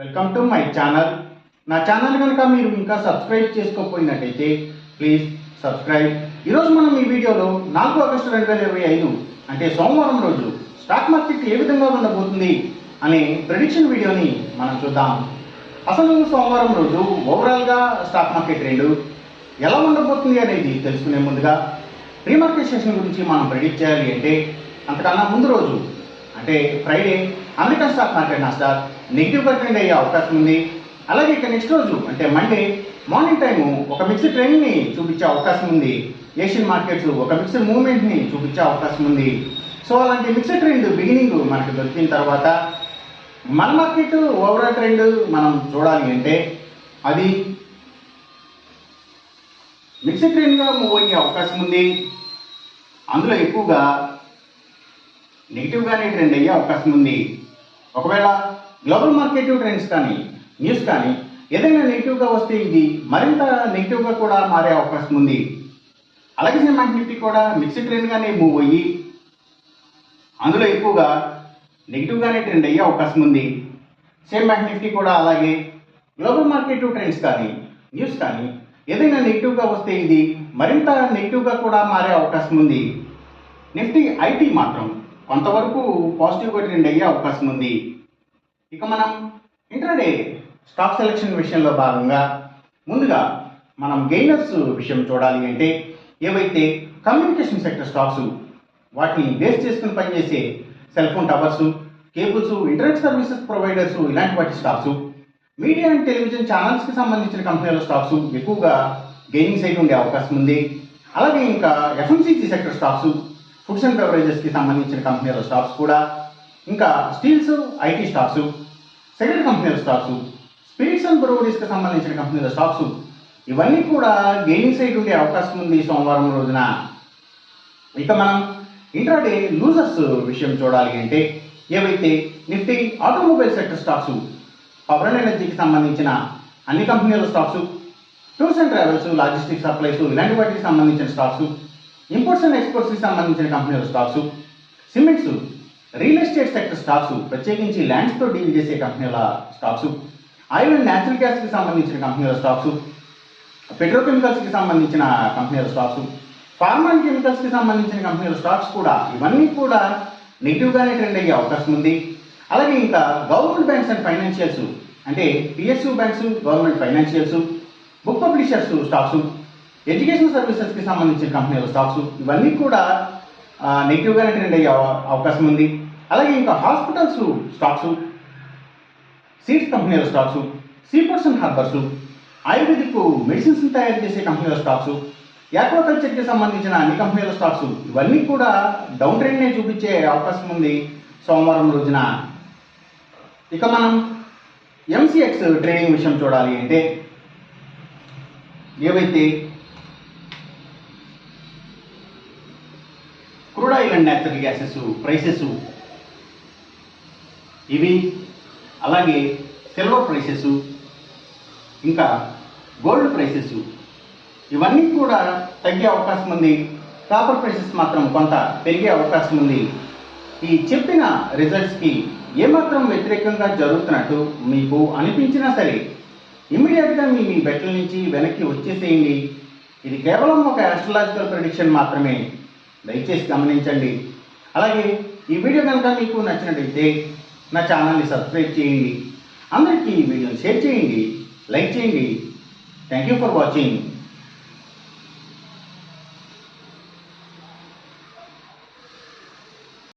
Welcome to my channel. నా channel కనుక మీరు ఇంకా సబ్స్క్రైబ్ చేసుకోకపోయినట్టయితే ప్లీజ్ సబ్స్క్రైబ్. ఈరోజు మనం ఈ వీడియోలో 4 ఆగస్టు 2025 అంటే సోమవారం రోజు స్టాక్ మార్కెట్ ఏ విధంగా ఉండబోతుంది అనే ప్రెడిక్షన్ వీడియోని మనం చూద్దాం. అసలు సోమవారం రోజు ఓవరాల్గా స్టాక్ మార్కెట్ ట్రెండ్ ఎలా ఉండబోతుంది అనేది తెలుసుకునే ముందుగా ప్రీ మార్కెట్ సెషన్ గురించి మనం ప్రెడిక్ట్ చేయాలి అంటే అంతకన్నా ముందు రోజు అంటే Friday American stock market Nasdaq నెగిటివ్గా ట్రెండ్ అయ్యే అవకాశం ఉంది. అలాగే ఇక నెక్స్ట్ రోజు అంటే మండే మార్నింగ్ టైము ఒక మిక్స్డ్ ట్రెండ్ని చూపించే అవకాశం ఉంది. ఏషియన్ మార్కెట్స్ ఒక మిక్స్డ్ మూవ్మెంట్ని చూపించే అవకాశం ఉంది. సో అలాంటి మిక్స్డ్ ట్రెండ్ బిగినింగ్ మనకు దొరికిన తర్వాత మన మార్కెట్ ఓవరాల్ ట్రెండ్ మనం చూడాలి అంటే అది మిక్స్డ్ ట్రెండ్గా మూవ్ అయ్యే అవకాశం ఉంది. అందులో ఎక్కువగా నెగిటివ్గానే ట్రెండ్ అయ్యే అవకాశం ఉంది. ఒకవేళ గ్లోబల్ మార్కెట్ ట్రెండ్స్ కానీ న్యూస్ కానీ ఏదైనా నెగిటివ్గా వస్తే ఇది మరింత నెగిటివ్గా కూడా మారే అవకాశం ఉంది. అలాగే బ్యాంక్ నిఫ్టీ కూడా మిక్స్డ్ ట్రెండ్గానే మూవ్ అయ్యి అందులో ఎక్కువగా నెగిటివ్గానే ట్రెండ్ అయ్యే అవకాశం ఉంది. సేమ్ బ్యాంక్ నిఫ్టీ కూడా అలాగే గ్లోబల్ మార్కెట్ ట్రెండ్స్ కానీ న్యూస్ కానీ ఏదైనా నెగిటివ్గా వస్తే ఇది మరింత నెగిటివ్గా కూడా మారే అవకాశం ఉంది. నిఫ్టీ ఐటీ మాత్రం కొంతవరకు పాజిటివ్గా ట్రెండ్ అయ్యే అవకాశం ఉంది. ఇక మనం ఇంట్రాడే స్టాక్ సెలెక్షన్ విషయంలో భాగంగా ముందుగా మనం గెయినర్స్ విషయం చూడాలి అంటే ఏవైతే కమ్యూనికేషన్ సెక్టర్ స్టాక్స్ వాటిని బేస్ చేసుకుని పనిచేసే cell phone towers, cables, internet services providers ఇలాంటి వాటి స్టాక్స్, మీడియా అండ్ టెలివిజన్ ఛానల్స్కి సంబంధించిన కంపెనీల స్టాక్స్ ఎక్కువగా గెయినింగ్ సైడ్ ఉండే అవకాశం ఉంది. అలాగే ఇంకా FMCG sector stocks, foods and బెవరేజెస్కి సంబంధించిన కంపెనీల స్టాక్స్ కూడా, ఇంకా స్టీల్స్, ఐటీ స్టాక్స్, సిగరెట్ కంపెనీల స్టాక్స్, స్పిరిట్స్ అండ్ బ్రూవరీస్కి సంబంధించిన కంపెనీల స్టాక్స్ ఇవన్నీ కూడా గెయినింగ్ సైడ్ ఉండే అవకాశం ఉంది సోమవారం రోజున. ఇక మనం ఇంట్రాడే లూజర్స్ విషయం చూడాలి అంటే ఏవైతే Nifty automobile sector stocks, power and ఎనర్జీకి సంబంధించిన అన్ని కంపెనీల stocks, tours and travels, logistics supplies ఇలాంటి వాటికి సంబంధించిన స్టాక్స్, ఇంపోర్ట్స్ అండ్ ఎక్స్పోర్ట్స్కి సంబంధించిన కంపెనీల stocks, cements, real estate sector stocks ప్రత్యేకించి ల్యాండ్స్తో డీల్ చేసే కంపెనీల స్టాక్స్, ఆయిల్ అండ్ న్యాచురల్ గ్యాస్కి సంబంధించిన కంపెనీల స్టాక్స్, పెట్రోకెమికల్స్కి సంబంధించిన కంపెనీల స్టాక్స్, ఫార్మా అండ్ కెమికల్స్కి సంబంధించిన కంపెనీల స్టాక్స్ కూడా ఇవన్నీ కూడా నెగిటివ్గానే ట్రెండ్ అయ్యే అవకాశం ఉంది. అలాగే ఇంకా గవర్నమెంట్ బ్యాంక్స్ అండ్ ఫైనాన్షియల్స్ అంటే PSU banks, government financials, book publishers stocks, education సర్వీసెస్కి సంబంధించిన కంపెనీల స్టాక్స్ ఇవన్నీ కూడా నెగిటివ్గానే ట్రెండ్ అయ్యే అవకాశం ఉంది. అలాగే ఇంకా హాస్పిటల్స్ స్టాక్స్, సీడ్స్ కంపెనీల stocks, seaports and harbours, ayurvedic medicines తయారు చేసే కంపెనీల స్టాక్స్, యాక్వాకల్చర్కి సంబంధించిన అన్ని కంపెనీల స్టాక్స్ ఇవన్నీ కూడా డౌన్ ట్రెండ్నే చూపించే అవకాశం ఉంది సోమవారం రోజున. ఇక మనం ఎంసీఎక్స్ ట్రేడింగ్ విషయం చూడాలి అంటే ఏవైతే crude oil and natural gases prices ఇవి, అలాగే సిల్వర్ ప్రైసెస్, ఇంకా గోల్డ్ ప్రైసెస్ ఇవన్నీ కూడా తగ్గే అవకాశం ఉంది. కాపర్ ప్రైసెస్ మాత్రం కొంత పెరిగే అవకాశం ఉంది. ఈ చెప్పిన రిజల్ట్స్కి ఏమాత్రం వ్యతిరేకంగా జరుగుతున్నట్టు మీకు అనిపించినా సరే ఇమ్మీడియట్గా మీ బెట్ల నుంచి వెనక్కి వచ్చేసేయండి. ఇది కేవలం ఒక ఆస్ట్రాలజికల్ ప్రెడిక్షన్ మాత్రమే, దయచేసి గమనించండి. అలాగే ఈ వీడియో కనుక మీకు నచ్చినట్టయితే నా ఛానల్ని సబ్స్క్రైబ్ చేయండి. అందరికీ ఈ వీడియోని షేర్ చేయండి, లైక్ చేయండి. Thank you for watching.